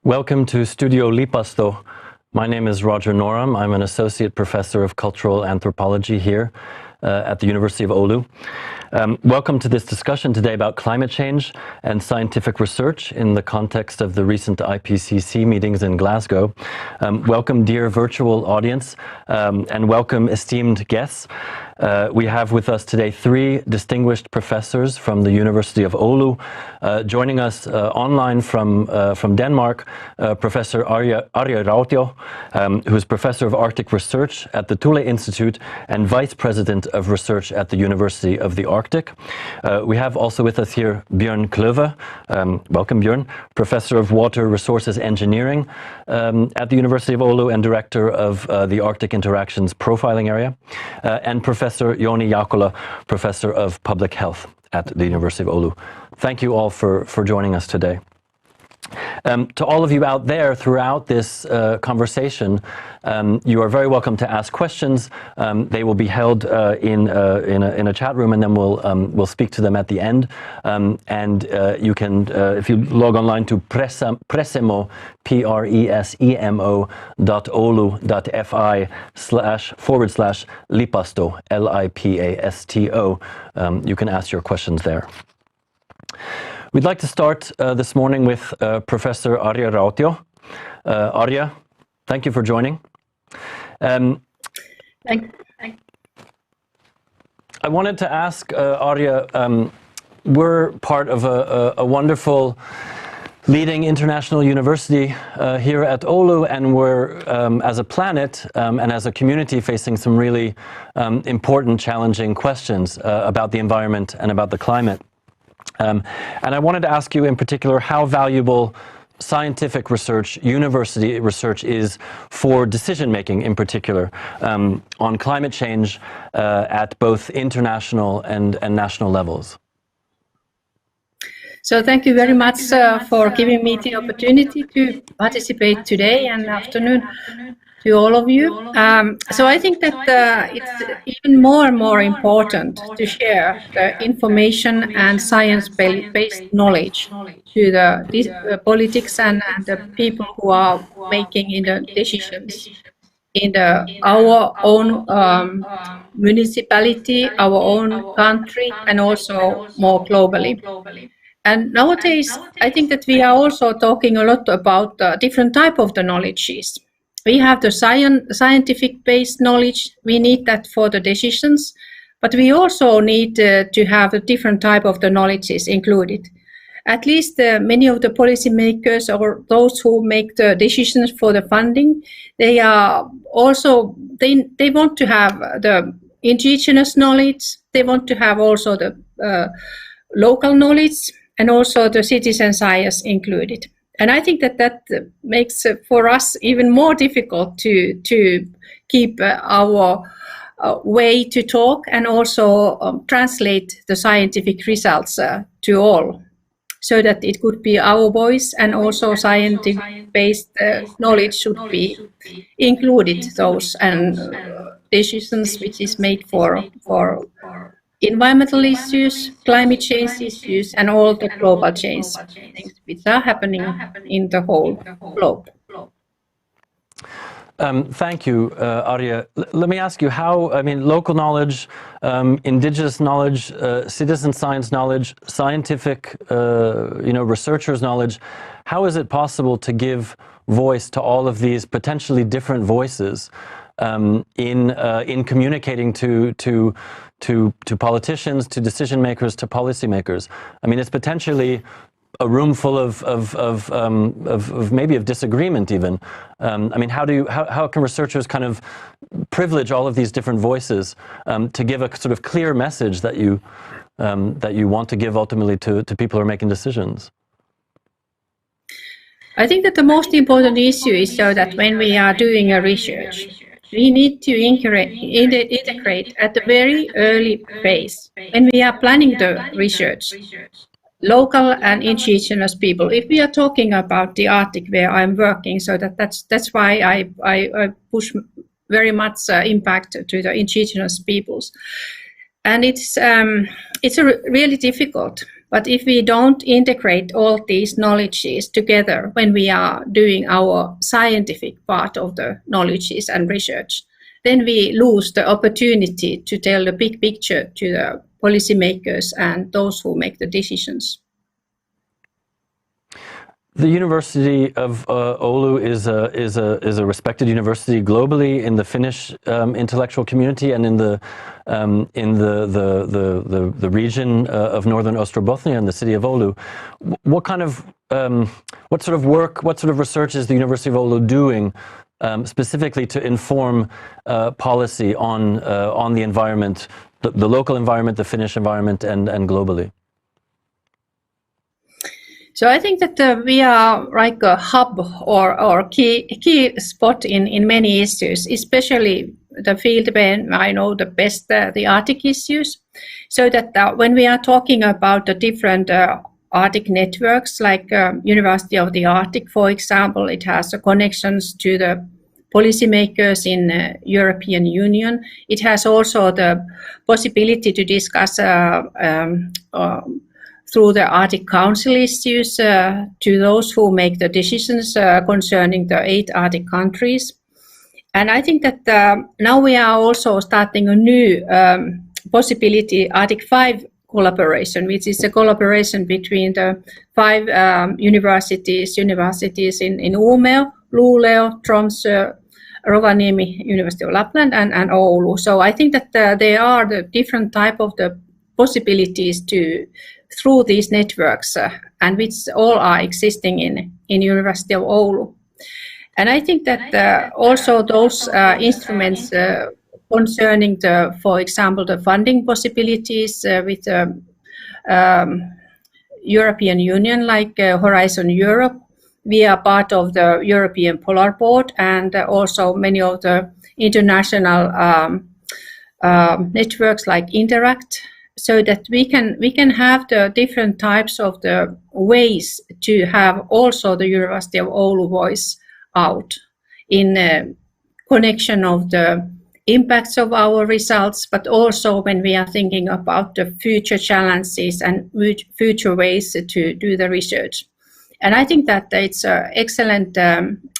Welcome to Studio Lipasto. My name is Roger Norum. I'm an associate professor of cultural anthropology here at the University of Oulu. Welcome to this discussion today about climate change and scientific research in the context of the recent IPCC meetings in Glasgow. Welcome, dear virtual audience, and welcome, esteemed guests. We have with us today three distinguished professors from the University of Oulu. Joining us online from Denmark, Professor Arja Rautio, who is Professor of Arctic Research at the Thule Institute and Vice President of Research at the University of the Arctic. We have also with us here Bjørn Kløve. Welcome, Bjørn. Professor of Water Resources Engineering at the University of Oulu and Director of the Arctic Interactions Profiling Area. And Professor Jouni Jaakkola, Professor of Public Health at the University of Oulu. Thank you all for joining us today. To all of you out there throughout this conversation, you are very welcome to ask questions. They will be held in a chat room, and then we'll speak to them at the end. And you can, if you log online to presemo, presemo.oulu.fi//lipasto, Lipasto, you can ask your questions there. We'd like to start this morning with Professor Arja Rautio. Arja, thank you for joining. Thank you. I wanted to ask Arja, we're part of a wonderful leading international university here at Oulu, and we're, as a planet and as a community, facing some really important, challenging questions about the environment and about the climate. And I wanted to ask you in particular how valuable scientific research, university research is for decision-making in particular on climate change at both international and national levels. So thank you very much for giving me the opportunity to participate today and afternoon to all of you. So I think that it's even more and more important to share the information and science-based knowledge to the politics and the people who are making the decisions in our own municipality, our own country, and also more globally. And nowadays, I think that we are also talking a lot about different type of the knowledges. We have the scientific-based knowledge. We need that for the decisions, but we also need to have a different type of the knowledges included. At least many of the policymakers or those who make the decisions for the funding, they are also they want to have the indigenous knowledge. They want to have also the local knowledge and also the citizen science included. And I think that makes for us even more difficult to keep our way to talk and also translate the scientific results to all, so that it could be our voice, and also scientific-based knowledge should be included those and decisions which is made for environmental issues, climate change issues, and all the global change things which are happening in the whole globe. Thank you, Arja. Let me ask you how, I mean, local knowledge, indigenous knowledge, citizen science knowledge, scientific, researchers' knowledge, how is it possible to give voice to all of these potentially different voices in communicating to politicians, to decision makers, to policymakers? I mean, it's potentially a room full of maybe of disagreement even. I mean, how can researchers kind of privilege all of these different voices to give a sort of clear message that you want to give ultimately to people who are making decisions? I think that the most important issue is so that when we are doing a research, we need to integrate at the very early phase when we are planning the research, local and indigenous people. If we are talking about the Arctic where I'm working, so that's why I push very much impact to the indigenous peoples, and it's really difficult But if we don't integrate all these knowledges together when we are doing our scientific part of the knowledges and research, then we lose the opportunity to tell the big picture to the policymakers and those who make the decisions. The University of Oulu is a respected university globally in the Finnish intellectual community and in the region of northern Ostrobothnia and the city of Oulu. What sort of work, what sort of research is the University of Oulu doing specifically to inform policy on the environment, the local environment, the Finnish environment, and globally? So I think that we are like a hub or key spot in many issues, especially the field where I know the best the Arctic issues. So that when we are talking about the different Arctic networks, like University of the Arctic, for example, it has connections to the policymakers in European Union. It has also the possibility to discuss through the Arctic Council issues to those who make the decisions concerning the 8 Arctic countries. And I think that now we are also starting a new possibility, Arctic 5 collaboration, which is a collaboration between the 5 universities in Umeå, Luleå, Tromsø, Rovaniemi, University of Lapland, and Oulu. So I think that there are the different type of the possibilities through these networks, and which all are existing in University of Oulu. And I think that also those instruments concerning for example, the funding possibilities with the European Union, like Horizon Europe. We are part of the European Polar Board and also many of the international networks like Interact, so that we can have the different types of the ways to have also the University of Oulu voice out in connection of the impacts of our results, but also when we are thinking about the future challenges and future ways to do the research. And I think that it's an excellent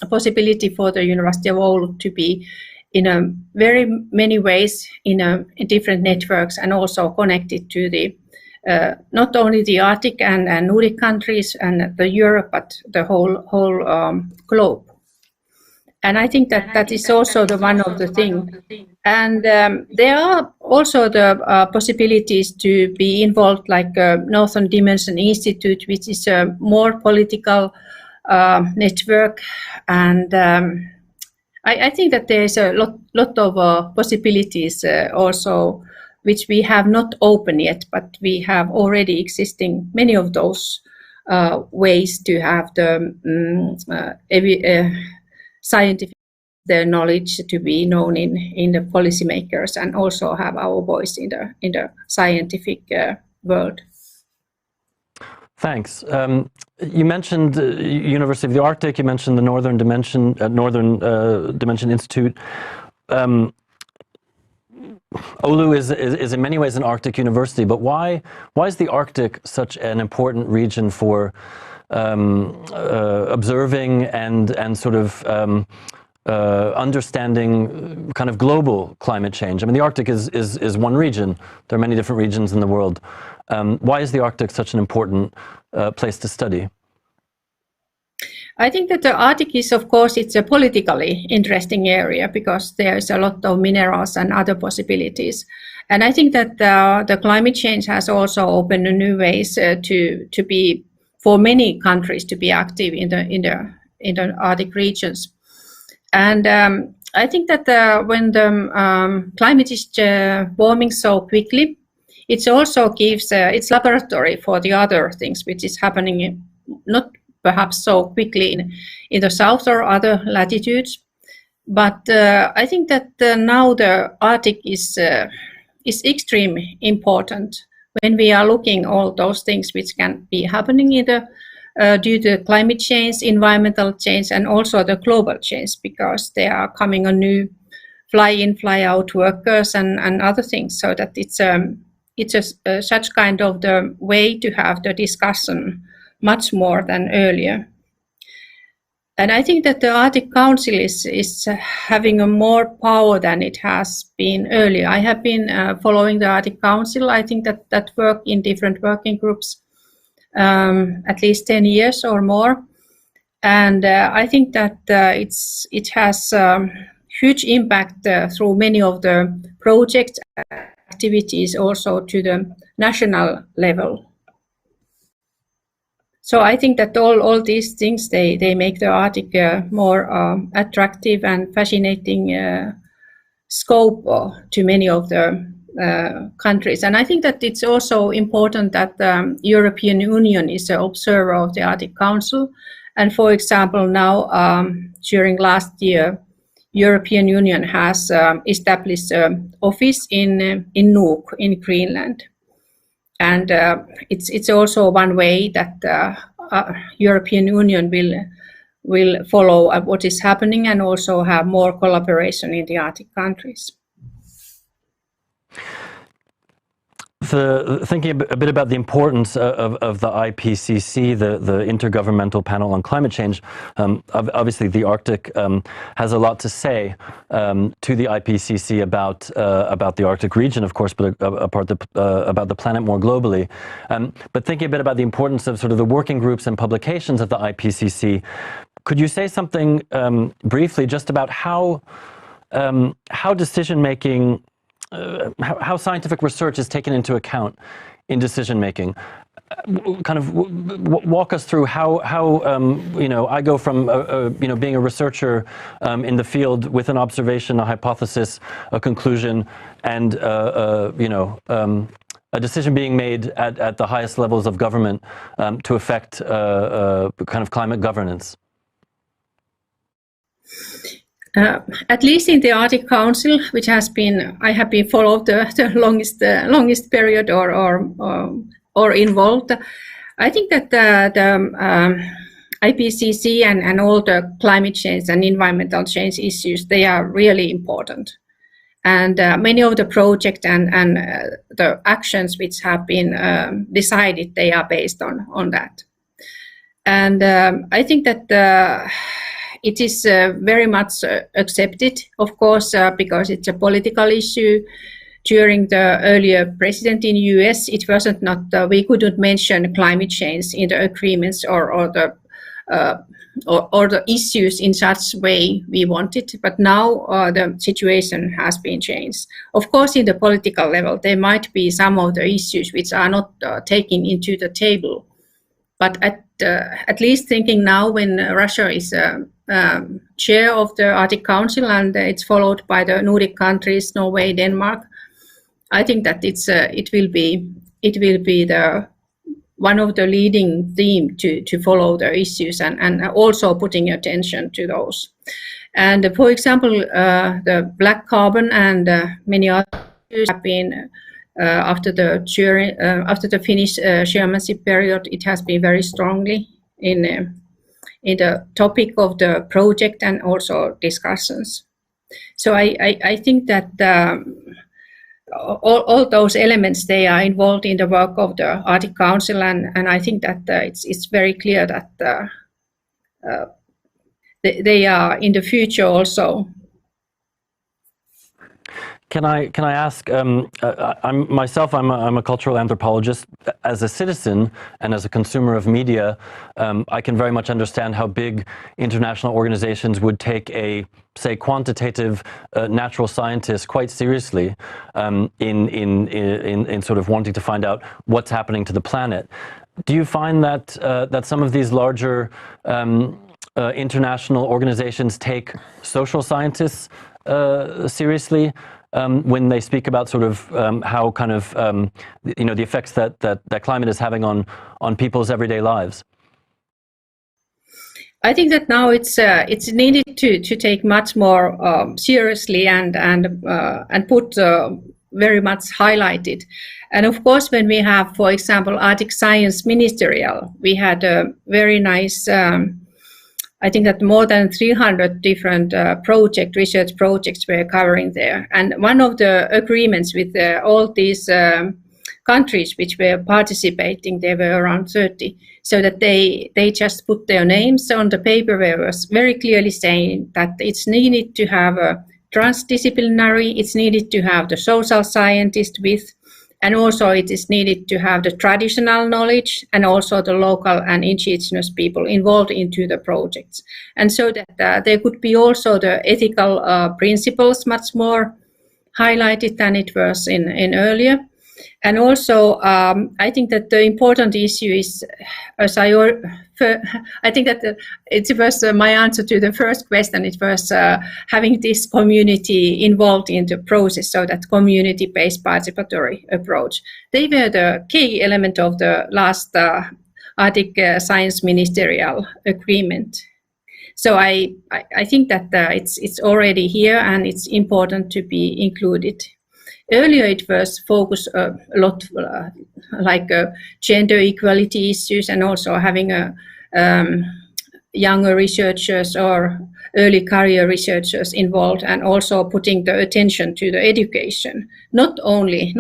possibility for the University of Oulu to be in very many ways in different networks and also connected to the not only the Arctic and Nordic countries and the Europe, but the whole globe. And I think that is also the one of the thing. And there are also the possibilities to be involved, like Northern Dimension Institute, which is a more political network. And I think that there is a lot of possibilities also, which we have not opened yet, but we have already existing many of those ways to have the scientific knowledge to be known in the policymakers and also have our voice in the scientific world. Thanks. You mentioned University of the Arctic. You mentioned the Northern Dimension Institute. Oulu is in many ways an Arctic university, but why is the Arctic such an important region for observing and sort of understanding kind of global climate change? I mean, the Arctic is one region. There are many different regions in the world. Why is the Arctic such an important place to study? I think that the Arctic is, of course, it's a politically interesting area because there's a lot of minerals and other possibilities. And I think that the climate change has also opened new ways to be, for many countries to be active in the Arctic regions. And I think that when the climate is warming so quickly, it also gives its laboratory for the other things which is happening not perhaps so quickly in the south or other latitudes. But I think that now the Arctic is extremely important when we are looking all those things which can be happening due to climate change, environmental change, and also the global change, because there are coming a new fly-in, fly-out workers and other things, so that it's such kind of the way to have the discussion much more than earlier. And I think that the Arctic Council is having a more power than it has been earlier. I have been following the Arctic Council. I think that work in different working groups at least 10 years or more. And I think that it has huge impact through many of the project activities also to the national level. So I think that all these things, they make the Arctic more attractive and fascinating scope to many of the countries. And I think that it's also important that the European Union is an observer of the Arctic Council. And for example, now during last year, European Union has established an office in Nuuk in Greenland. And it's also one way that European Union will follow what is happening and also have more collaboration in the Arctic countries. Thinking a bit about the importance of the IPCC, the Intergovernmental Panel on Climate Change, obviously the Arctic has a lot to say to the IPCC about the Arctic region, of course, but about the planet more globally. But thinking a bit about the importance of sort of the working groups and publications of the IPCC, could you say something briefly just about how decision-making, how scientific research is taken into account in decision making? Kind of walk us through how I go from being a researcher in the field with an observation, a hypothesis, a conclusion, and a decision being made at the highest levels of government to affect kind of climate governance. At least in the Arctic Council, which I have been followed the longest period or involved, I think that the IPCC and all the climate change and environmental change issues, they are really important. And many of the projects and the actions which have been decided, they are based on that. And I think that it is very much accepted, of course, because it's a political issue. During the earlier president in US, it wasn't we couldn't mention climate change in the agreements or the issues in such way we wanted. But now the situation has been changed. Of course, in the political level, there might be some of the issues which are not taken into the table. But at least thinking now when Russia is chair of the Arctic Council and it's followed by the Nordic countries, Norway, Denmark, I think that it will be the one of the leading theme to follow the issues and also putting attention to those. And for example, the black carbon and many other issues have been after the Finnish chairmanship period, it has been very strongly in the topic of the project and also discussions. So I think that all those elements, they are involved in the work of the Arctic Council, and I think that it's very clear that they are in the future also. Can I ask? I'm a cultural anthropologist. As a citizen and as a consumer of media, I can very much understand how big international organizations would take a, say, quantitative natural scientist quite seriously in sort of wanting to find out what's happening to the planet. Do you find that some of these larger international organizations take social scientists seriously? When they speak about sort of how kind of the effects that climate is having on people's everyday lives? I think that now it's needed to take much more seriously and put very much highlighted. And of course, when we have, for example, Arctic Science Ministerial, we had a very nice. I think that more than 300 different research projects were covering there. And one of the agreements with all these countries which were participating, there were around 30, so that they just put their names on the paper where it was very clearly saying that it's needed to have a transdisciplinary, it's needed to have the social scientist with, and also it is needed to have the traditional knowledge and also the local and indigenous people involved into the projects. And so that there could be also the ethical principles much more highlighted than it was in earlier. And also, I think that the important issue is, I think that it was my answer to the first question. It was having this community involved in the process, so that community-based participatory approach. They were the key element of the last Arctic Science Ministerial Agreement. So I think that it's already here and it's important to be included. Earlier, it was focused a lot like gender equality issues and also having younger researchers or early career researchers involved, and also putting the attention to the education. Not only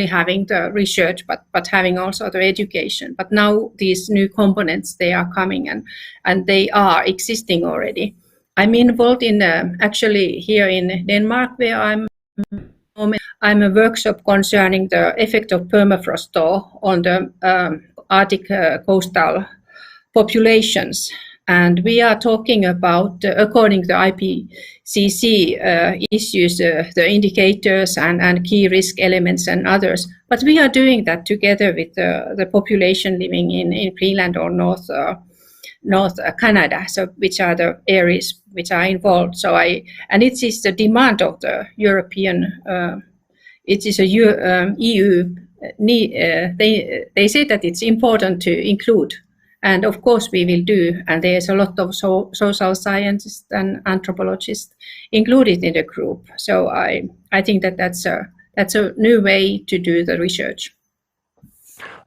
having the research, but having also the education. But now these new components, they are coming and they are existing already. I'm involved in actually here in Denmark, where I'm a workshop concerning the effect of permafrost thaw on the Arctic coastal populations. And we are talking about, according to the IPCC issues, the indicators and key risk elements and others. But we are doing that together with the population living in Greenland or North Canada, so which are the areas which are involved. And it is the demand of the European. It is a EU. They say that it's important to include, and of course we will do. And there's a lot of social scientists and anthropologists included in the group. So I think that that's a new way to do the research.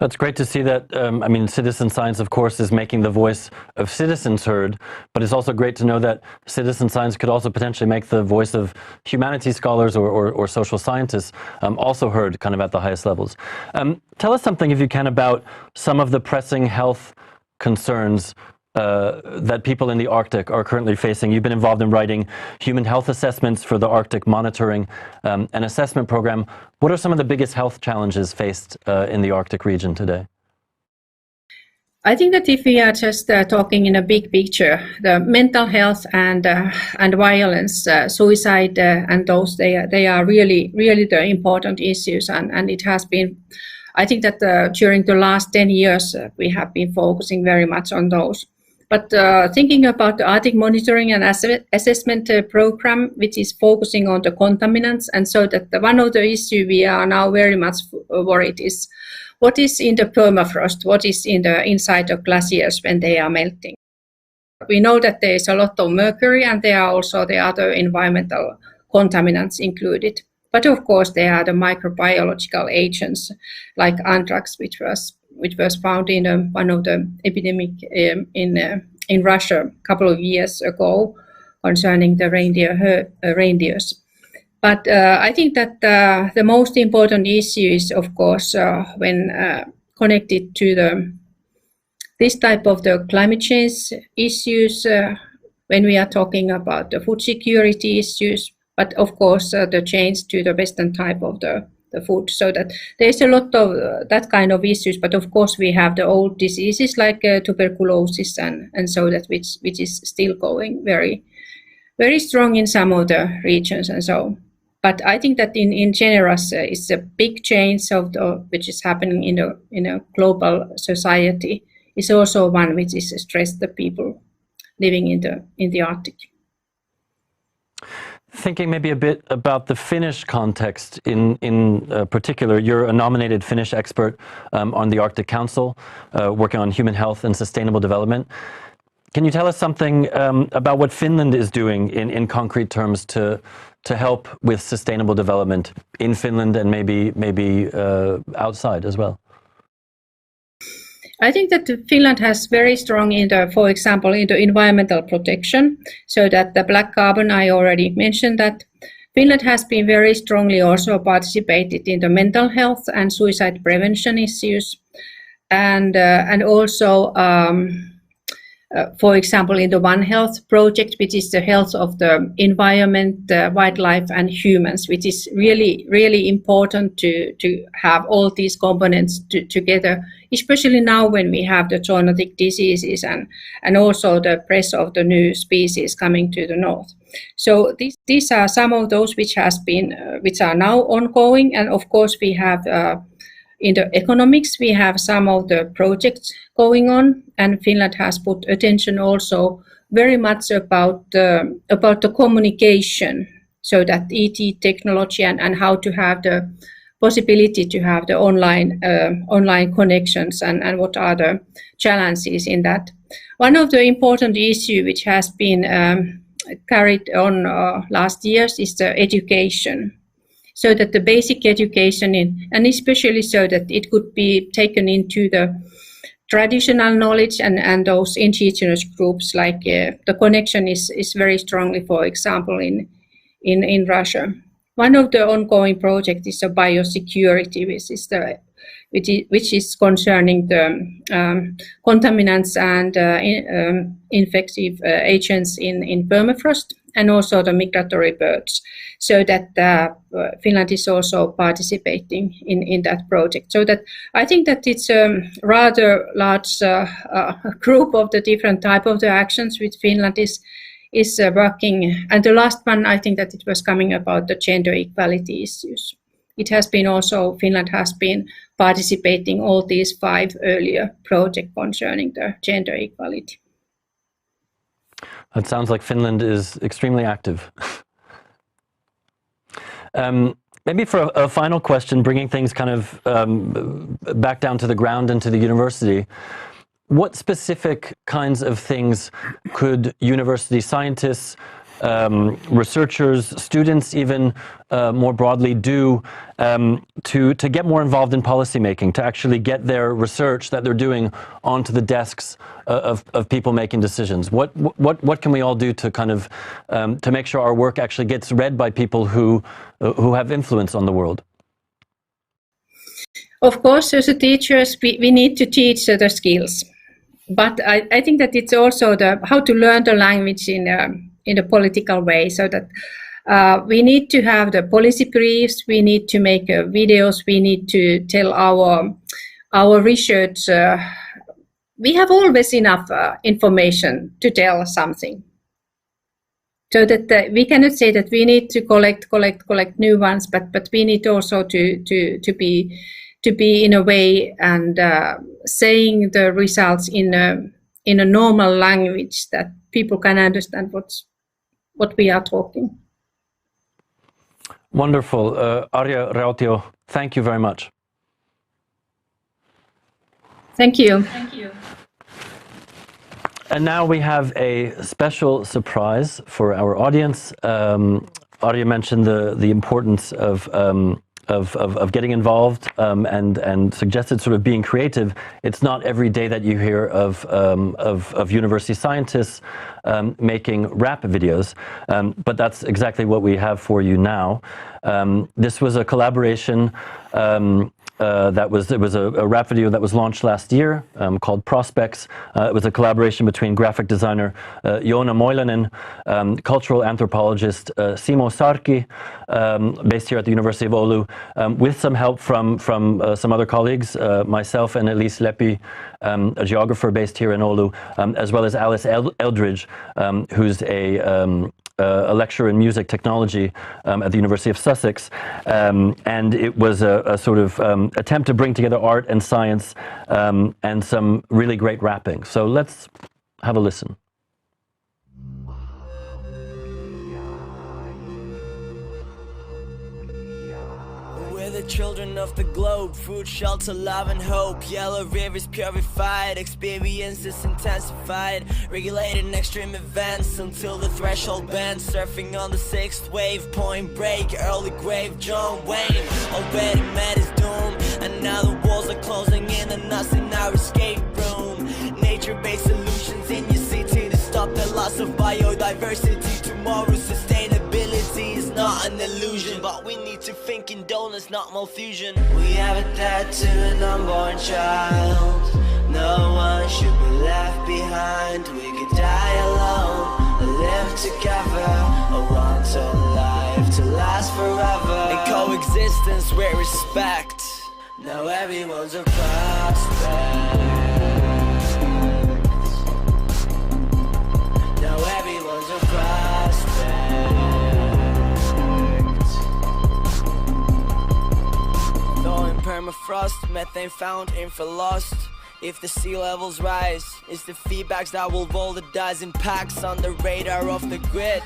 That's great to see that. I mean, citizen science, of course, is making the voice of citizens heard, but it's also great to know that citizen science could also potentially make the voice of humanities scholars or social scientists also heard kind of at the highest levels. Tell us something, if you can, about some of the pressing health concerns that people in the Arctic are currently facing. You've been involved in writing human health assessments for the Arctic Monitoring and Assessment Program. What are some of the biggest health challenges faced in the Arctic region today? I think that if we are just talking in a big picture, the mental health and violence, suicide, and those, they are really the important issues, and it has been. I think that during the last 10 years we have been focusing very much on those. But thinking about the Arctic Monitoring and Assessment Program, which is focusing on the contaminants, and so that one of the issues we are now very much worried is what is in the permafrost, what is in the inside of glaciers when they are melting. We know that there is a lot of mercury, and there are also the other environmental contaminants included. But of course, there are the microbiological agents like anthrax, which was found in one of the epidemic in Russia a couple of years ago concerning the reindeers. But I think that the most important issue is, of course, when connected to this type of the climate change issues, when we are talking about the food security issues, but of course the change to the Western type of the food, so that there's a lot of that kind of issues. But of course we have the old diseases like tuberculosis and so that which is still going very, very strong in some of the regions and so. But I think that in general it's a big change of which is happening in a global society. It's also one which is stressed the people living in the Arctic. Thinking maybe a bit about the Finnish context in particular, you're a nominated Finnish expert on the Arctic Council, working on human health and sustainable development. Can you tell us something about what Finland is doing in concrete terms to help with sustainable development in Finland and maybe outside as well? I think that Finland has very strong for example, in the environmental protection, so that the black carbon, I already mentioned that. Finland has been very strongly also participated in the mental health and suicide prevention issues, and also, for example, in the One Health project, which is the health of the environment, wildlife, and humans, which is really, really important to have all these components together, especially now when we have the zoonotic diseases and also the presence of the new species coming to the north. So these are some of those which are now ongoing, and of course we have. In the economics, we have some of the projects going on, and Finland has put attention also very much about the communication, so that ET technology and how to have the possibility to have the online connections and what are the challenges in that. One of the important issues which has been carried on last years is the education. So that the basic education, and especially so that it could be taken into the traditional knowledge and those indigenous groups, like the connection is very strongly, for example, in Russia. One of the ongoing projects is a biosecurity, which is concerning the contaminants and infective agents in permafrost, and also the migratory birds, so that Finland is also participating in that project. So that I think that it's a rather large group of the different type of the actions which Finland is working. And the last one, I think that it was coming about the gender equality issues. It has been also, Finland has been participating all these 5 earlier projects concerning the gender equality. It sounds like Finland is extremely active. Maybe for a final question, bringing things kind of back down to the ground and to the university, what specific kinds of things could university scientists, researchers, students even more broadly do to get more involved in policymaking, to actually get their research that they're doing onto the desks of people making decisions? What can we all do to kind of to make sure our work actually gets read by people who have influence on the world? Of course, as a teachers, we need to teach the skills, but I think that it's also how to learn the language in a political way, so that we need to have the policy briefs, we need to make videos, we need to tell our research. We have always enough information to tell something, so that we cannot say that we need to collect new ones, but we need also to be in a way and saying the results in a normal language that people can understand what we are talking. Wonderful. Arja Rautio, thank you very much. Thank you. Thank you. And now we have a special surprise for our audience. Arja mentioned the importance of getting involved and suggested sort of being creative. It's not every day that you hear of university scientists making rap videos, but that's exactly what we have for you now. This was a collaboration. It was a rap video that was launched last year called Prospects. It was a collaboration between graphic designer Joona Moilanen, cultural anthropologist Simo Sarki, based here at the University of Oulu, with some help from some other colleagues, myself and Elise Leppi, a geographer based here in Oulu, as well as Alice Eldridge, who's a lecturer in music technology at the University of Sussex, and it was a sort of attempt to bring together art and science and some really great rapping. So let's have a listen. The children of the globe, food, shelter, love and hope. Yellow rivers purified, experiences intensified, regulating extreme events until the threshold bends. Surfing on the 6th wave, Point Break, early grave, John Wayne already met his doom, and now the walls are closing in on us in our escape room. Nature-based solutions in your city to stop the loss of biodiversity. Tomorrow's sustainability is not an illusion, but we need to think in donuts, not malfusion. We have a debt to an unborn child. No one should be left behind. We could die alone or live together, or want a life to last forever. In coexistence with respect. Now everyone's a prospect. Now everyone's a prospect. Though in permafrost, methane found, infra lost. If the sea levels rise, it's the feedbacks that will roll the dice. Impacts on the radar of the grid.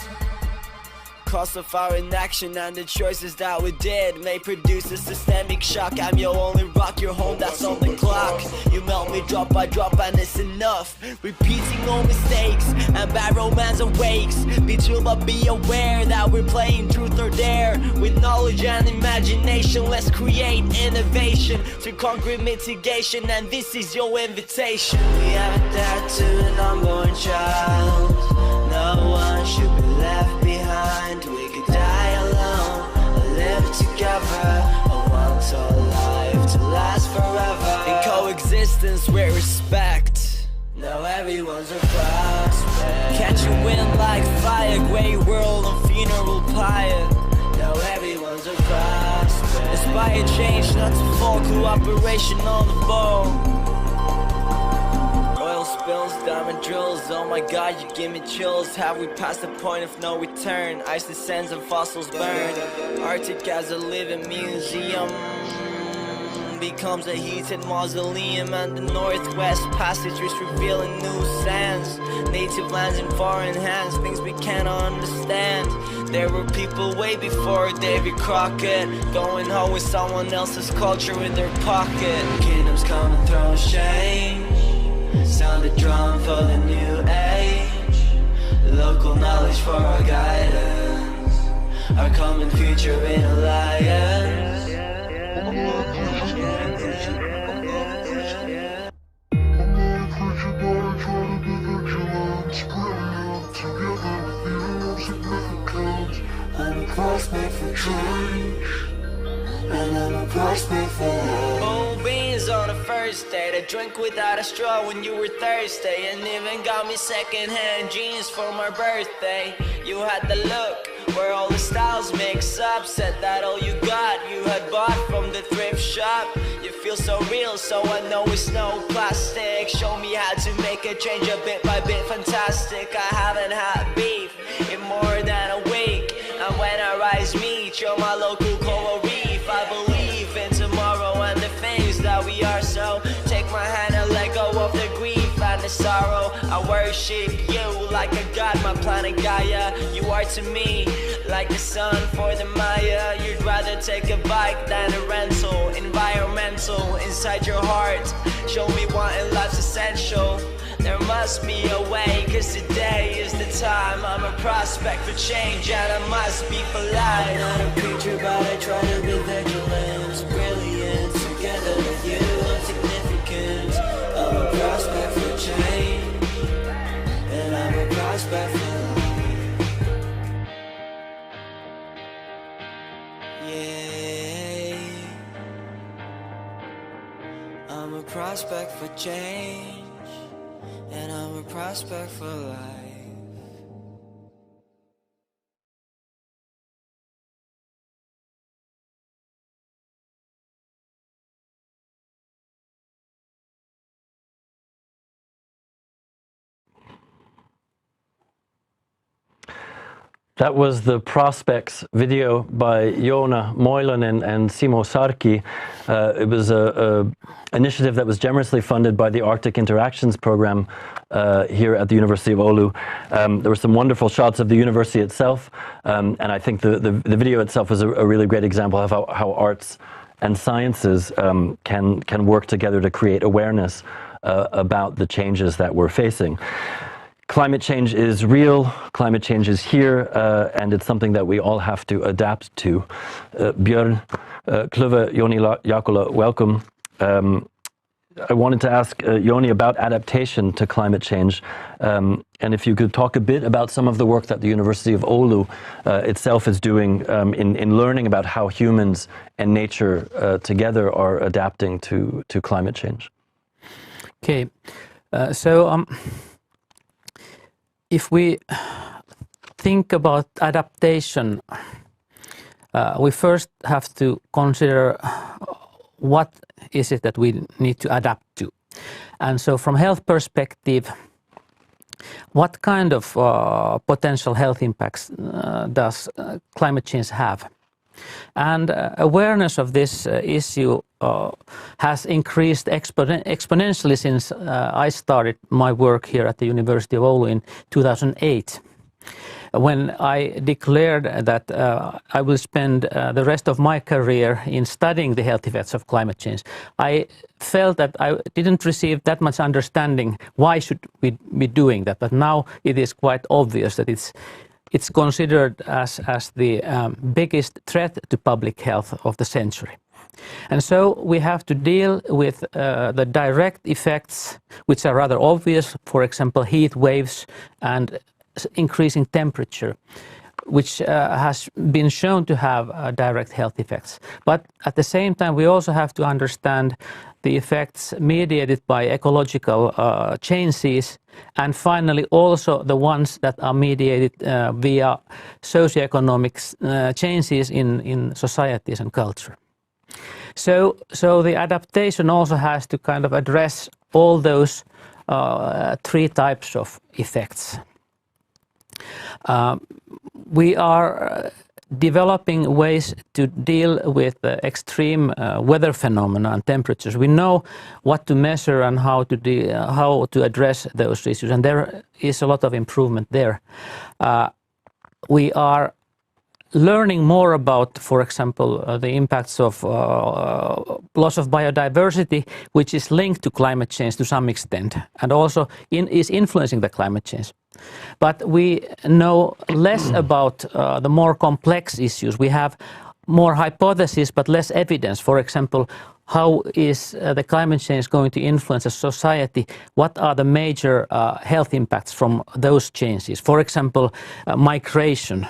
Cost of our inaction and the choices that we did may produce a systemic shock. I'm your only rock, your home, that's on the clock. You melt me drop by drop and it's enough. Repeating all mistakes and bad romance awakes. Be chill but be aware that we're playing truth or dare. With knowledge and imagination, let's create innovation to concrete mitigation, and this is your invitation. We have a debt to an unborn child. No one should be left behind. We could die alone or live together, or want our life to last forever. In coexistence with respect. Now everyone's a prospect. Catch a wind like fire, grey world on funeral pyre. Now everyone's a prospect. Inspire change, not to fall. Cooperation on the ball. Spills, diamond drills, oh my god, you give me chills. Have we passed the point of no return? Ice descends and fossils burn. Arctic as a living museum becomes a heated mausoleum, and the Northwest Passage is revealing new sands. Native lands in foreign hands, things we cannot understand. There were people way before Davy Crockett, going home with someone else's culture in their pocket. Kingdoms come and throw shame. Sound a drum for the new age. Local knowledge for our guidance. Our common future in alliance. I'm a prospect for change, and I'm a prospect for life. Old beans on the first date, a drink without a straw when you were thirsty, and even got me second-hand jeans for my birthday. You had the look where all the styles mix up, said that all you got you had bought from the thrift shop. You feel so real, so I know it's no plastic. Show me how to make a change a bit by bit, fantastic. I haven't had beef in more than a week, and when I rise meet, you're my local coral reef. I believe in tomorrow and the things that we are, so take my hand and let go of the grief and the sorrow. I worship you like a god, my planet Gaia. You are to me like the sun for the Maya. You'd rather take a bike than a rental. Environmental inside your heart, show me what in life's essential. There must be a way, cause today is the time. I'm a prospect for change and I must be for life. I'm not a preacher but I try to be vigilant. Brilliant, together with you I'm significant. I'm a prospect for change, and I'm a prospect for life. Yeah, I'm a prospect for change, and I'm a prospect for life. That was the Prospects video by Joona Moilanen and Simo Sarki. It was an initiative that was generously funded by the Arctic Interactions Program here at the University of Oulu. There were some wonderful shots of the university itself, and I think the video itself was a really great example of how arts and sciences can work together to create awareness about the changes that we're facing. Climate change is real, climate change is here, and it's something that we all have to adapt to. Bjørn, Kløve, Jouni, Jaakkola, welcome. I wanted to ask Jouni about adaptation to climate change, and if you could talk a bit about some of the work that the University of Oulu itself is doing in learning about how humans and nature together are adapting to climate change. Okay, so if we think about adaptation, we first have to consider what is it that we need to adapt to. And so from health perspective, what kind of potential health impacts does climate change have? And awareness of this issue has increased exponentially since I started my work here at the University of Oulu in 2008. When I declared that I will spend the rest of my career in studying the health effects of climate change, I felt that I didn't receive that much understanding why should we be doing that. But now it is quite obvious that it's considered as the biggest threat to public health of the century. And so we have to deal with the direct effects, which are rather obvious, for example, heat waves and increasing temperature, which has been shown to have direct health effects. But at the same time, we also have to understand the effects mediated by ecological changes, and finally also the ones that are mediated via socioeconomic changes in societies and culture. So the adaptation also has to kind of address all those three types of effects. We are developing ways to deal with extreme weather phenomena and temperatures. We know what to measure and how to address those issues, and there is a lot of improvement there. We are learning more about, for example, the impacts of loss of biodiversity, which is linked to climate change to some extent, and also is influencing the climate change. But we know less about the more complex issues. We have more hypotheses but less evidence. For example, how is the climate change going to influence a society? What are the major health impacts from those changes? For example, migration,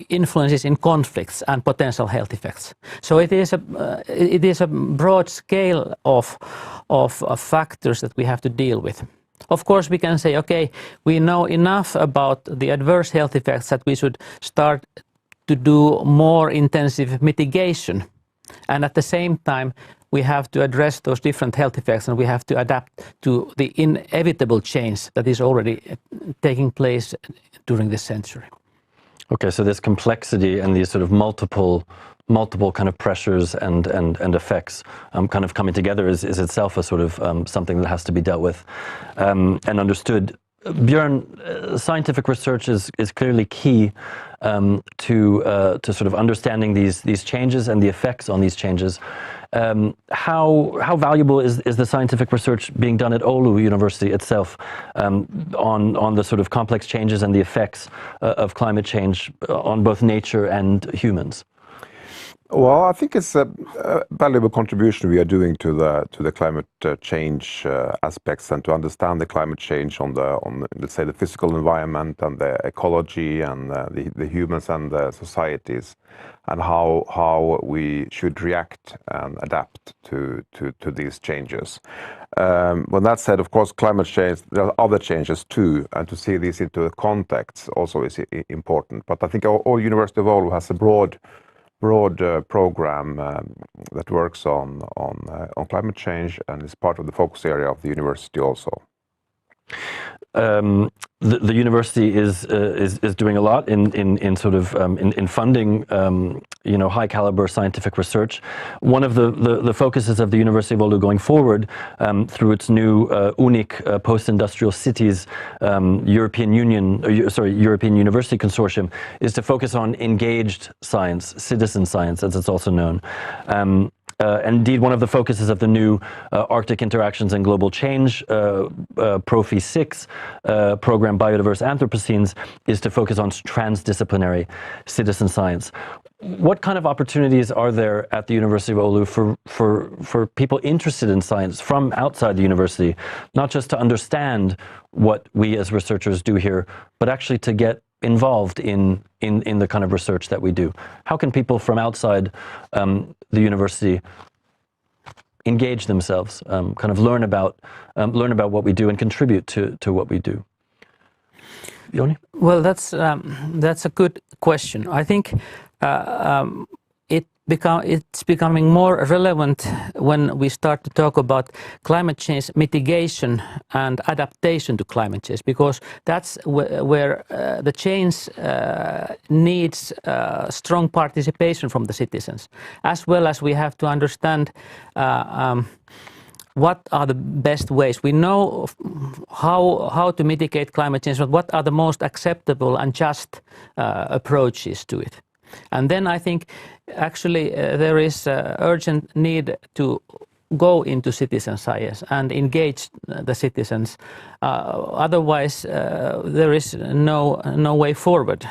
influences in conflicts and potential health effects. So it is a broad scale of factors that we have to deal with. Of course, we can say, okay, we know enough about the adverse health effects that we should start to do more intensive mitigation. And at the same time, we have to address those different health effects, and we have to adapt to the inevitable change that is already taking place during this century. Okay, so this complexity and these sort of multiple kind of pressures and effects kind of coming together is itself a sort of something that has to be dealt with and understood. Bjørn, scientific research is clearly key to sort of understanding these changes and the effects on these changes. How valuable is the scientific research being done at Oulu University itself on the sort of complex changes and the effects of climate change on both nature and humans? Well, I think it's a valuable contribution we are doing to the climate change aspects, and to understand the climate change on let's say the physical environment and the ecology and the humans and the societies, and how we should react and adapt to these changes. When that's said, of course, climate change, there are other changes too, and to see these into a context also is important. But I think our University of Oulu has a broad program that works on climate change, and is part of the focus area of the university also. The university is doing a lot in sort of in funding high caliber scientific research. One of the focuses of the University of Oulu going forward through its new UNIC post-industrial cities European University Consortium is to focus on engaged science, citizen science as it's also known. Indeed, one of the focuses of the new Arctic Interactions and Global Change Profi 6 program, Biodiverse Anthropocenes, is to focus on transdisciplinary citizen science. what kind of opportunities are there at the University of Oulu for people interested in science from outside the university, not just to understand what we as researchers do here, but actually to get involved in the kind of research that we do? How can people from outside the university engage themselves, kind of learn about what we do and contribute to what we do? Jouni? Well, that's a good question. I think it's becoming more relevant when we start to talk about climate change mitigation and adaptation to climate change, because that's where the change needs strong participation from the citizens, as well as we have to understand what are the best ways. We know how to mitigate climate change, but what are the most acceptable and just approaches to it. And then I think actually there is urgent need to go into citizen science and engage the citizens. Otherwise, there is no way forward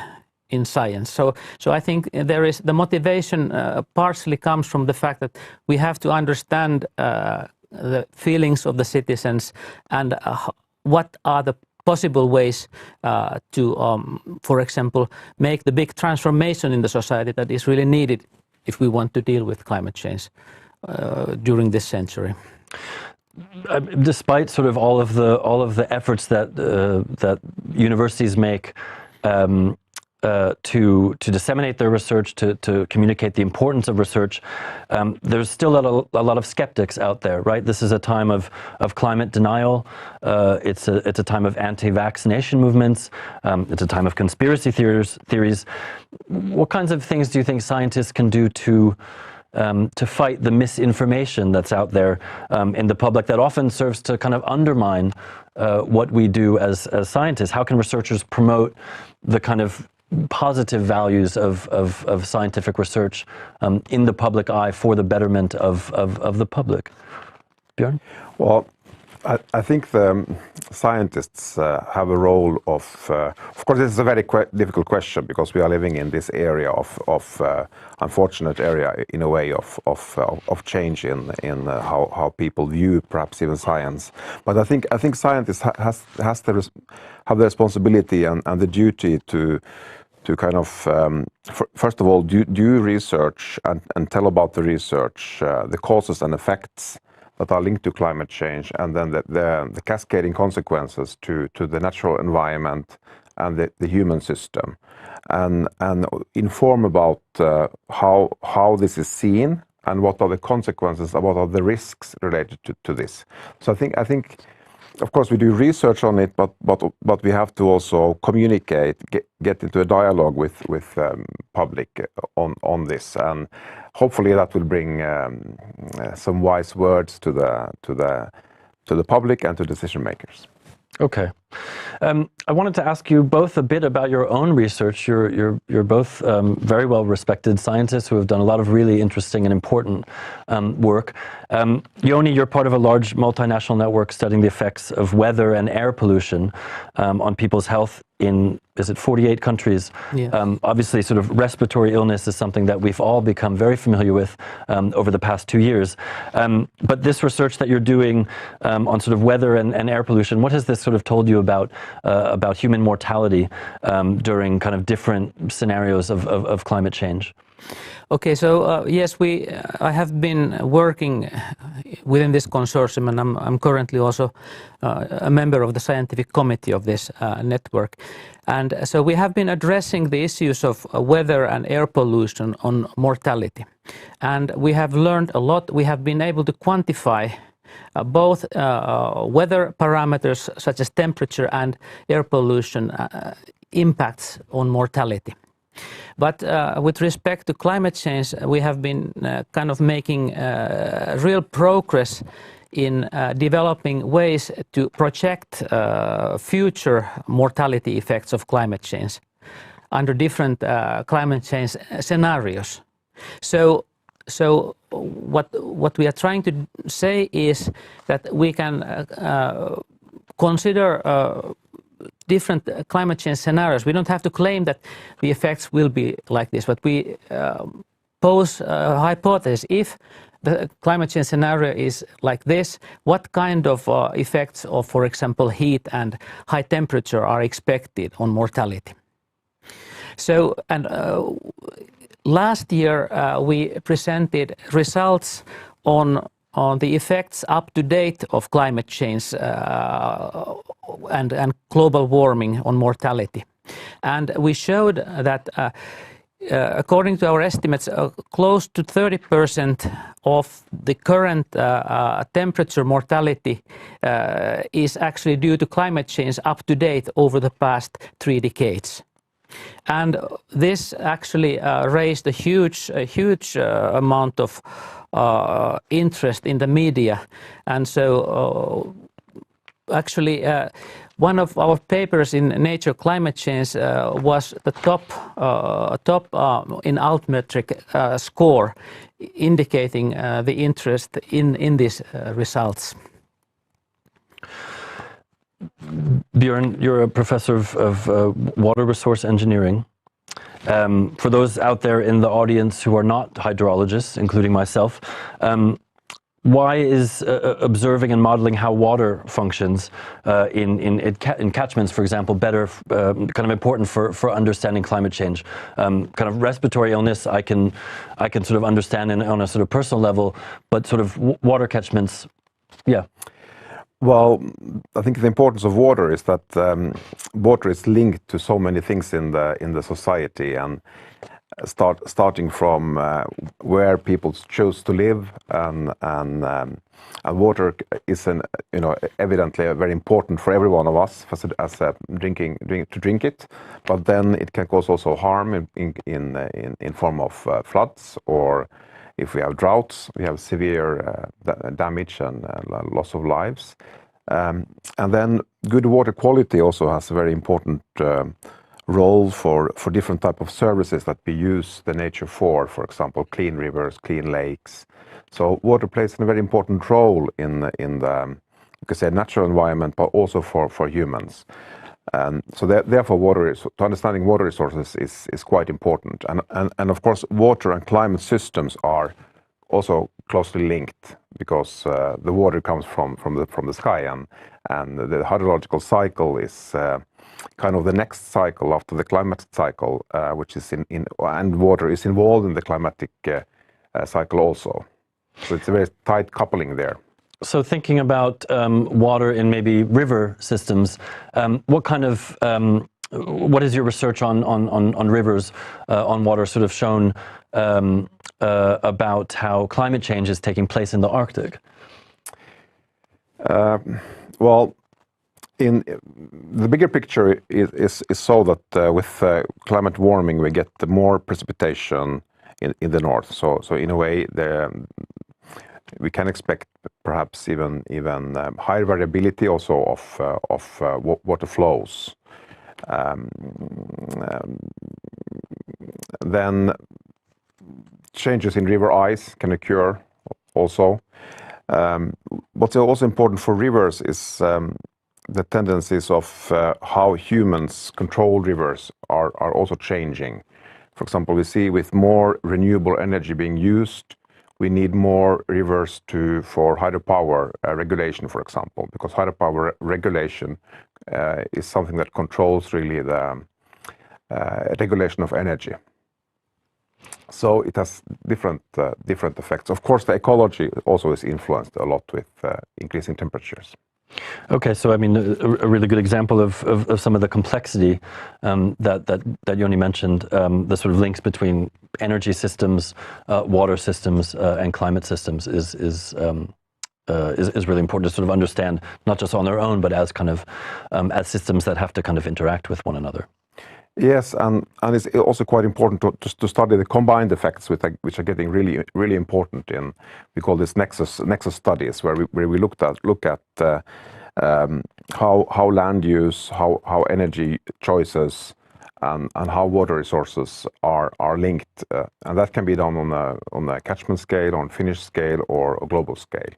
in science. So I think there is the motivation partially comes from the fact that we have to understand the feelings of the citizens and what are the possible ways to, for example, make the big transformation in the society that is really needed if we want to deal with climate change during this century. Despite sort of all of the efforts that universities make to disseminate their research, to communicate the importance of research, there's still a lot of skeptics out there, right? This is a time of climate denial. It's a time of anti-vaccination movements. It's a time of conspiracy theories. What kinds of things do you think scientists can do to fight the misinformation that's out there in the public that often serves to kind of undermine what we do as scientists? How can researchers promote the kind of positive values of scientific research in the public eye for the betterment of the public? Bjørn? Well, I think the scientists have a role of course, this is a very difficult question because we are living in this area of unfortunate area in a way of change in how people view perhaps even science. But I think scientists have the responsibility and the duty to kind of first of all do research and tell about the research, the causes and effects that are linked to climate change, and then the cascading consequences to the natural environment and the human system, and inform about how this is seen and what are the consequences, what are the risks related to this. So I think of course we do research on it, but we have to also communicate, get into a dialogue with public on this, and hopefully that will bring some wise words to the public and to decision makers. Okay. I wanted to ask you both a bit about your own research. You're both very well respected scientists who have done a lot of really interesting and important work. Jouni, you're part of a large multinational network studying the effects of weather and air pollution on people's health in, is it 48 countries? Yes. Obviously, sort of respiratory illness is something that we've all become very familiar with over the past 2 years. But this research that you're doing on sort of weather and air pollution, what has this sort of told you about human mortality during kind of different scenarios of climate change? Okay, so yes, I have been working within this consortium, and I'm currently also a member of the scientific committee of this network. And so we have been addressing the issues of weather and air pollution on mortality. And we have learned a lot. We have been able to quantify both weather parameters such as temperature and air pollution impacts on mortality. But with respect to climate change, we have been kind of making real progress in developing ways to project future mortality effects of climate change under different climate change scenarios. So what we are trying to say is that we can consider different climate change scenarios. We don't have to claim that the effects will be like this, but we pose a hypothesis. If the climate change scenario is like this, what kind of effects of, for example, heat and high temperature are expected on mortality? So, and last year we presented results on the effects up to date of climate change and global warming on mortality. And we showed that according to our estimates, close to 30% of the current temperature mortality is actually due to climate change up to date over the past 3 decades. And this actually raised a huge amount of interest in the media. And so actually one of our papers in Nature Climate Change was the top in altmetric score, indicating the interest in these results. Bjørn, you're a professor of water resource engineering. For those out there in the audience who are not hydrologists, including myself, why is observing and modeling how water functions in catchments, for example, better, kind of important for understanding climate change? Kind of respiratory illness, I can sort of understand on a sort of personal level, but sort of water catchments, yeah. Well, I think the importance of water is that water is linked to so many things in the society, and starting from where people choose to live, and water is evidently very important for every one of us as to drink it. But then it can cause also harm in form of floods, or if we have droughts, we have severe damage and loss of lives. And then good water quality also has a very important role for different type of services that we use the nature for example, clean rivers, clean lakes. So water plays a very important role in the you could say natural environment, but also for humans. So therefore understanding water resources is quite important. And of course water and climate systems are also closely linked, because the water comes from the sky, and the hydrological cycle is kind of the next cycle after the climate cycle, which is and water is involved in the climatic cycle also. So it's a very tight coupling there. So thinking about water in maybe river systems, what is your research on rivers, on water, sort of shown about how climate change is taking place in the Arctic? Well, in the bigger picture is so that with climate warming we get more precipitation in the north. So in a way we can expect perhaps even higher variability also of water flows. Then changes in river ice can occur also. What's also important for rivers is the tendencies of how humans control rivers are also changing. For example, we see with more renewable energy being used, we need more rivers for hydropower regulation, for example, because hydropower regulation is something that controls really the regulation of energy. So it has different effects. Of course, the ecology also is influenced a lot with increasing temperatures. Okay, so I mean, a really good example of some of the complexity that Jouni mentioned, the sort of links between energy systems, water systems, and climate systems is really important to sort of understand, not just on their own, but as kind of as systems that have to kind of interact with one another. Yes, and it's also quite important to study the combined effects, which are getting really important in, we call this nexus studies, where we look at how land use, how energy choices, and how water resources are linked, and that can be done on a catchment scale, on Finnish scale, or a global scale.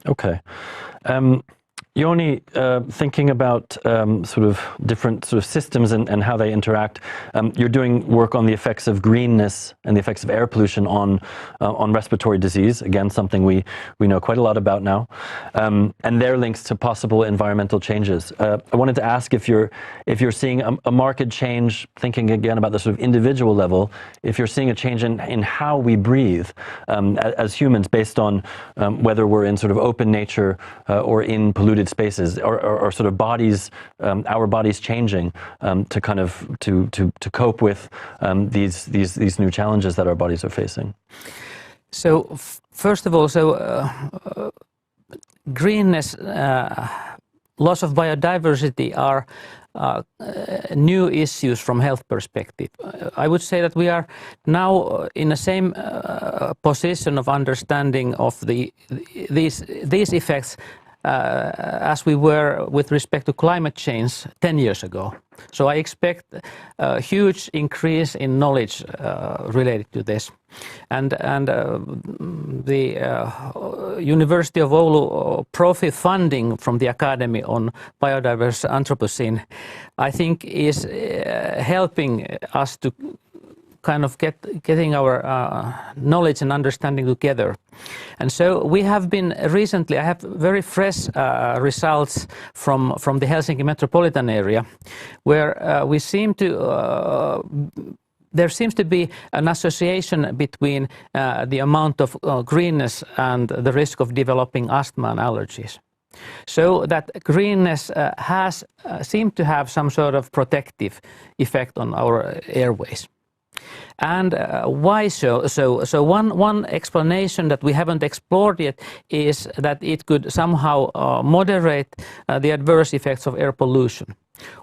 Okay. Jouni, thinking about sort of different sort of systems and how they interact, you're doing work on the effects of greenness and the effects of air pollution on respiratory disease. Again, something we know quite a lot about now, and their links to possible environmental changes. I wanted to ask if you're seeing a marked change, thinking again about the sort of individual level, if you're seeing a change in how we breathe as humans based on whether we're in sort of open nature or in polluted spaces, or sort of bodies, our bodies changing to kind of to cope with these new challenges that our bodies are facing. So first of all, greenness, loss of biodiversity are new issues from health perspective. I would say that we are now in the same position of understanding of these effects as we were with respect to climate change 10 years ago. So I expect a huge increase in knowledge related to this. And the University of Oulu profit funding from the Academy on biodiverse Anthropocene, I think, is helping us to kind of getting our knowledge and understanding together. And so we have been recently, I have very fresh results from the Helsinki metropolitan area, where we seem to there seems to be an association between the amount of greenness and the risk of developing asthma and allergies. So that greenness has seemed to have some sort of protective effect on our airways. And why so? So one explanation that we haven't explored yet is that it could somehow moderate the adverse effects of air pollution.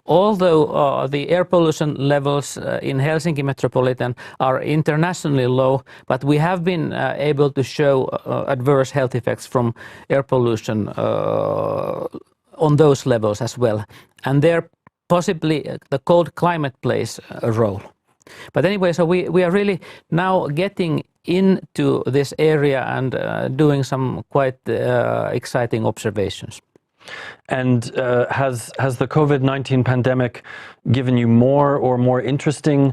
Although the air pollution levels in Helsinki metropolitan are internationally low, but we have been able to show adverse health effects from air pollution on those levels as well. And there possibly the cold climate plays a role. But anyway, so we are really now getting into this area and doing some quite exciting observations. And has the COVID-19 pandemic given you more interesting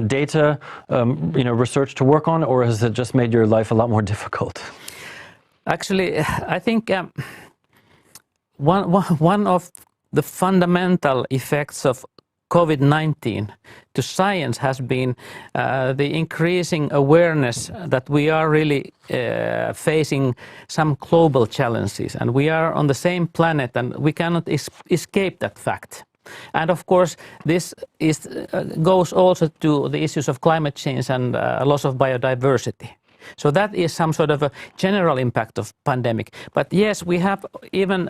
data, research to work on, or has it just made your life a lot more difficult? Actually, I think one of the fundamental effects of COVID-19 to science has been the increasing awareness that we are really facing some global challenges, and we are on the same planet and we cannot escape that fact. And of course this goes also to the issues of climate change and loss of biodiversity. So that is some sort of a general impact of pandemic. But yes, we have even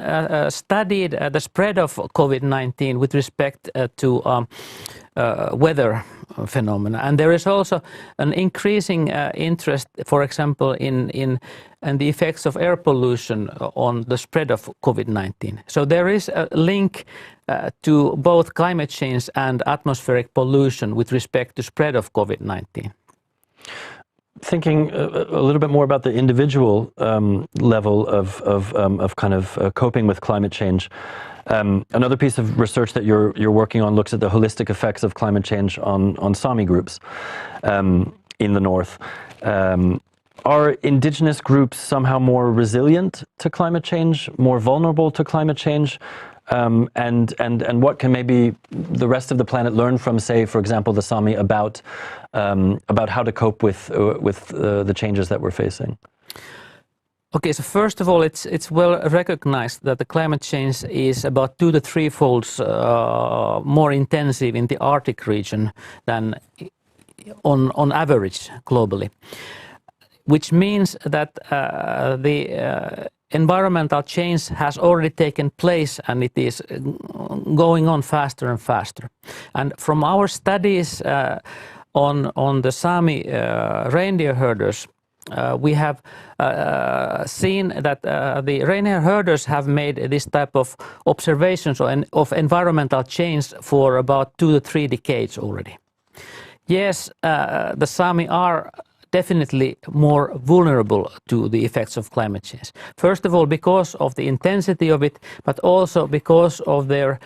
studied the spread of COVID-19 with respect to weather phenomena. And there is also an increasing interest, for example, in the effects of air pollution on the spread of COVID-19. So there is a link to both climate change and atmospheric pollution with respect to spread of COVID-19. Thinking a little bit more about the individual level of kind of coping with climate change. Another piece of research that you're working on looks at the holistic effects of climate change on Sami groups in the north. Are indigenous groups somehow more resilient to climate change, more vulnerable to climate change? And what can maybe the rest of the planet learn from, say, for example, the Sami about how to cope with the changes that we're facing? Okay, so first of all, it's well recognized that the climate change is about 2 to 3 folds more intensive in the Arctic region than on average globally, which means that the environmental change has already taken place and it is going on faster and faster. And from our studies on the Sami reindeer herders, we have seen that the reindeer herders have made this type of observations of environmental change for about 2 to 3 decades already. Yes, the Sami are definitely more vulnerable to the effects of climate change. First of all, because of the intensity of it, but also because of their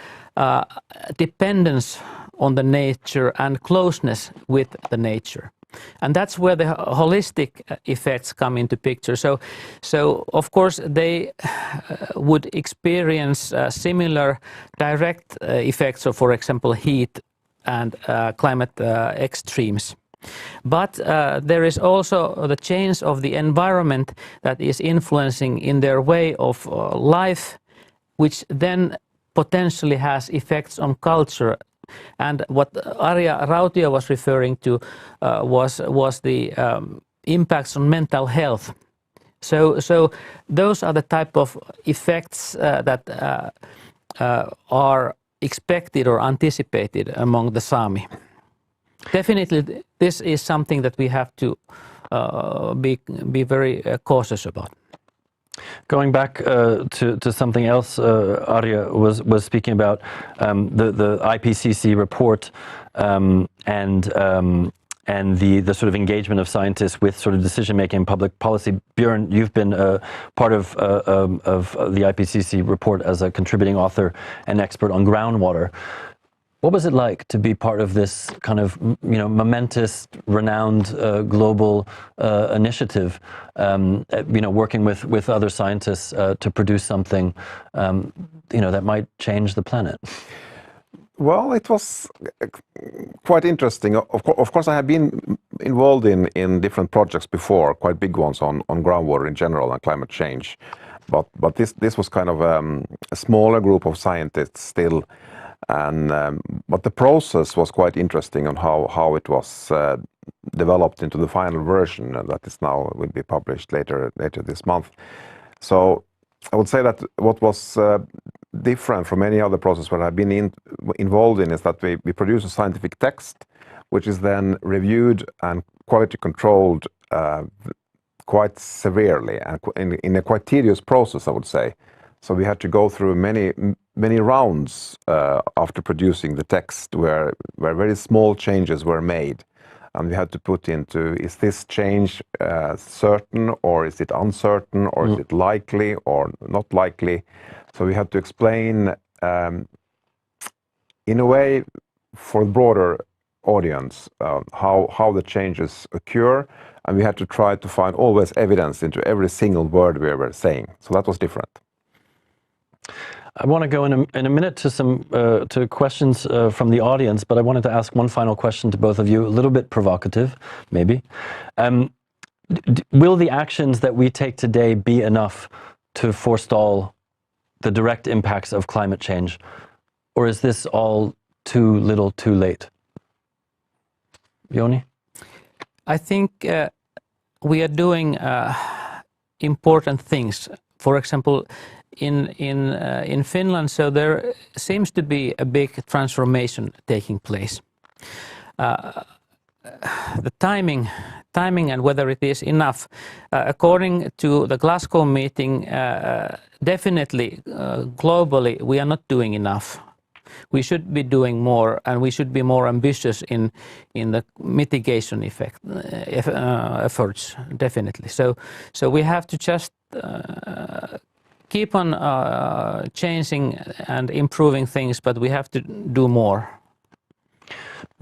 dependence on the nature and closeness with the nature. And that's where the holistic effects come into picture. So of course they would experience similar direct effects of, for example, heat and climate extremes. But there is also the change of the environment that is influencing in their way of life, which then potentially has effects on culture. And what Arja Rautio was referring to was the impacts on mental health. So those are the type of effects that are expected or anticipated among the Sami. Definitely, this is something that we have to be very cautious about. Going back to something else Arja was speaking about, the IPCC report and the sort of engagement of scientists with sort of decision making and public policy. Bjørn, you've been part of the IPCC report as a contributing author and expert on groundwater. What was it like to be part of this kind of, momentous, renowned global initiative, working with other scientists to produce something, that might change the planet? Well, it was quite interesting. Of course, I have been involved in different projects before, quite big ones on groundwater in general and climate change. But this was kind of a smaller group of scientists still. And but the process was quite interesting on how it was developed into the final version that is now will be published later this month. So I would say that what was different from any other process that I've been involved in is that we produce a scientific text, which is then reviewed and quality controlled quite severely and in a quite tedious process, I would say. So we had to go through many rounds after producing the text where very small changes were made. And we had to put into, is this change certain or is it uncertain or is it likely or not likely? So we had to explain in a way for the broader audience how the changes occur. And we had to try to find always evidence into every single word we were saying. So that was different. I want to go in a minute to some questions from the audience, but I wanted to ask one final question to both of you, a little bit provocative, maybe. Will the actions that we take today be enough to forestall the direct impacts of climate change, or is this all too little, too late? Jouni? I think we are doing important things. For example, in Finland, so there seems to be a big transformation taking place. The timing and whether it is enough, according to the Glasgow meeting, definitely globally we are not doing enough. We should be doing more, and we should be more ambitious in the mitigation efforts, definitely. So we have to just keep on changing and improving things, but we have to do more.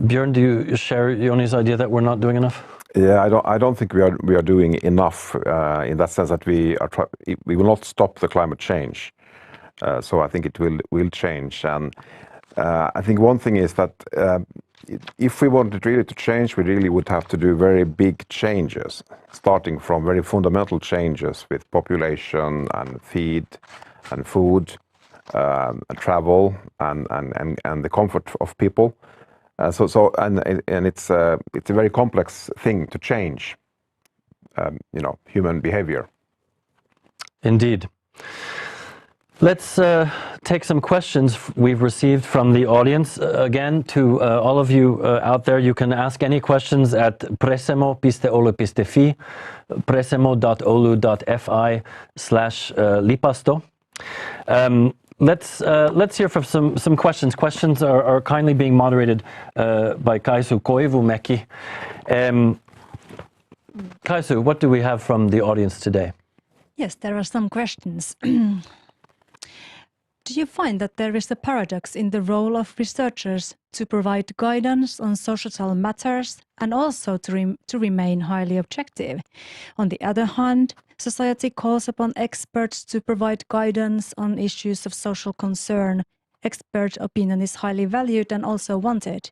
Bjørn, do you share Jouni's idea that we're not doing enough? Yeah, I don't think we are doing enough in that sense that we will not stop the climate change. So I think it will change, and I think one thing is that if we wanted really to change, we really would have to do very big changes, starting from very fundamental changes with population and feed and food and travel and the comfort of people. And it's a very complex thing to change, human behavior. Indeed. Let's take some questions we've received from the audience. Again, to all of you out there, you can ask any questions at presemo.oulu.fi, presemo.oulu.fi/Lipasto. Let's hear from some questions. Questions are kindly being moderated by Kaisu Koivumäki. Kaisu, what do we have from the audience today? Yes, there are some questions. Do you find that there is a paradox in the role of researchers to provide guidance on societal matters and also to remain highly objective? On the other hand, society calls upon experts to provide guidance on issues of social concern. Expert opinion is highly valued and also wanted.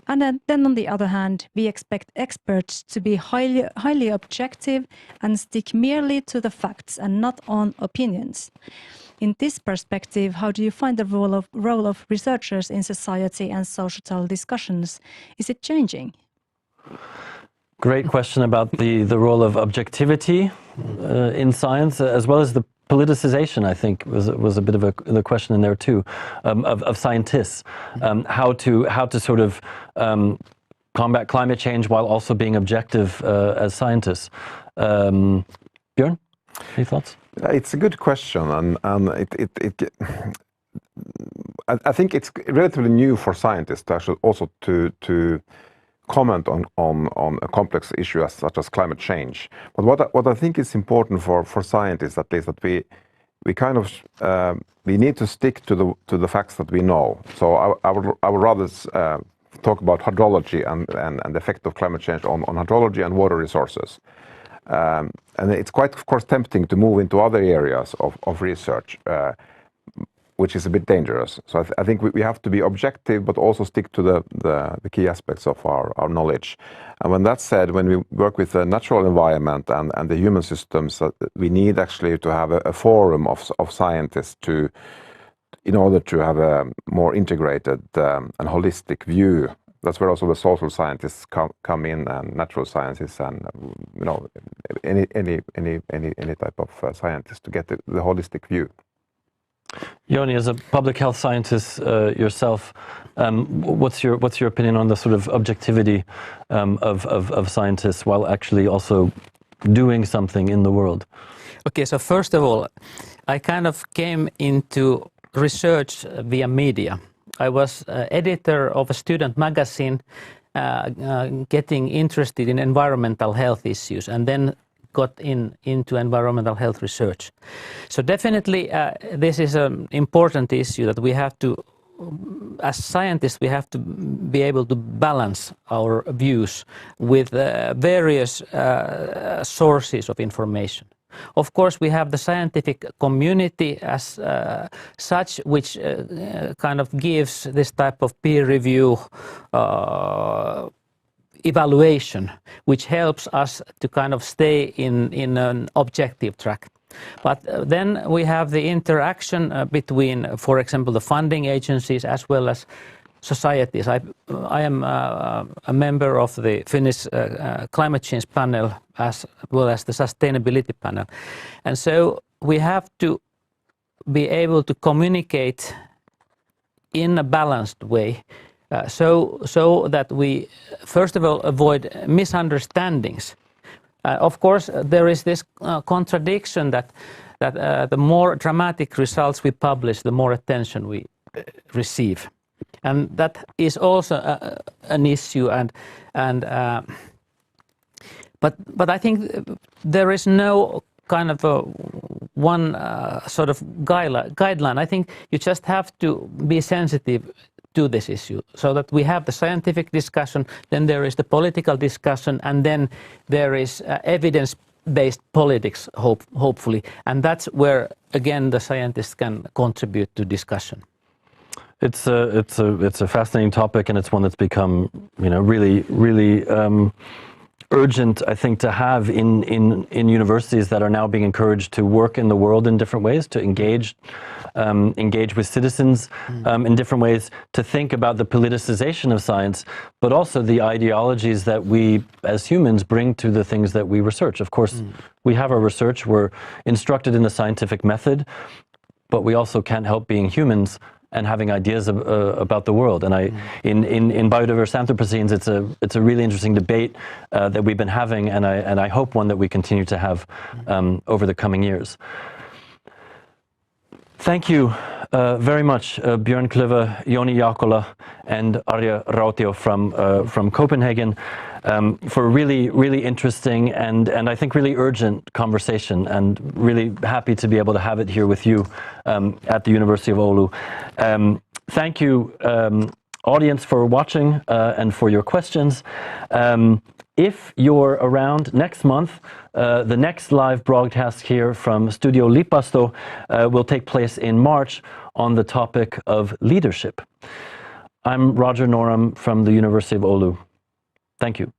And then on the other hand, we expect experts to be highly objective and stick merely to the facts and not on opinions. In this perspective, how do you find the role of researchers in society and societal discussions? Is it changing? Great question about the role of objectivity in science, as well as the politicization, I think, was a bit of the question in there too, of scientists. How to sort of combat climate change while also being objective as scientists. Bjørn, any thoughts? It's a good question, and I think it's relatively new for scientists actually also to comment on a complex issue such as climate change. But what I think is important for scientists, at least, that we kind of we need to stick to the facts that we know. So I would rather talk about hydrology and the effect of climate change on hydrology and water resources. And it's quite, of course, tempting to move into other areas of research, which is a bit dangerous. So I think we have to be objective, but also stick to the key aspects of our knowledge. And when that's said, when we work with the natural environment and the human systems, we need actually to have a forum of scientists in order to have a more integrated and holistic view. That's where also the social scientists come in, and natural sciences, and any type of scientist to get the holistic view. Jouni, as a public health scientist yourself, what's your opinion on the sort of objectivity of scientists while actually also doing something in the world? Okay, so first of all, I kind of came into research via media. I was editor of a student magazine, getting interested in environmental health issues, and then got into environmental health research. So definitely this is an important issue that we have to, as scientists, we have to be able to balance our views with various sources of information. Of course, we have the scientific community as such, which kind of gives this type of peer review evaluation, which helps us to kind of stay in an objective track. But then we have the interaction between, for example, the funding agencies as well as societies. I am a member of the Finnish climate change panel as well as the sustainability panel. And so we have to be able to communicate in a balanced way so that we, first of all, avoid misunderstandings. Of course, there is this contradiction that the more dramatic results we publish, the more attention we receive. And that is also an issue, but I think there is no kind of one sort of guideline. I think you just have to be sensitive to this issue, so that we have the scientific discussion, then there is the political discussion, and then there is evidence-based politics, hopefully, and that's where again the scientists can contribute to discussion. It's a fascinating topic, and it's one that's become, really urgent, I think, to have in universities that are now being encouraged to work in the world in different ways, to engage with citizens in different ways, to think about the politicization of science, but also the ideologies that we as humans bring to the things that we research. Of course, we have our research, we're instructed in the scientific method, but we also can't help being humans and having ideas about the world. And in biodiverse Anthropocenes, it's a really interesting debate that we've been having, and I hope one that we continue to have over the coming years. Thank you very much, Bjørn, Kløve, Jouni, Jaakkola, and Arja Rautio from Copenhagen, for a really interesting and I think really urgent conversation, and really happy to be able to have it here with you at the University of Oulu. Thank you, audience, for watching and for your questions. If you're around next month, the next live broadcast here from Studio Lipasto will take place in March on the topic of leadership. I'm Roger Norum from the University of Oulu. Thank you.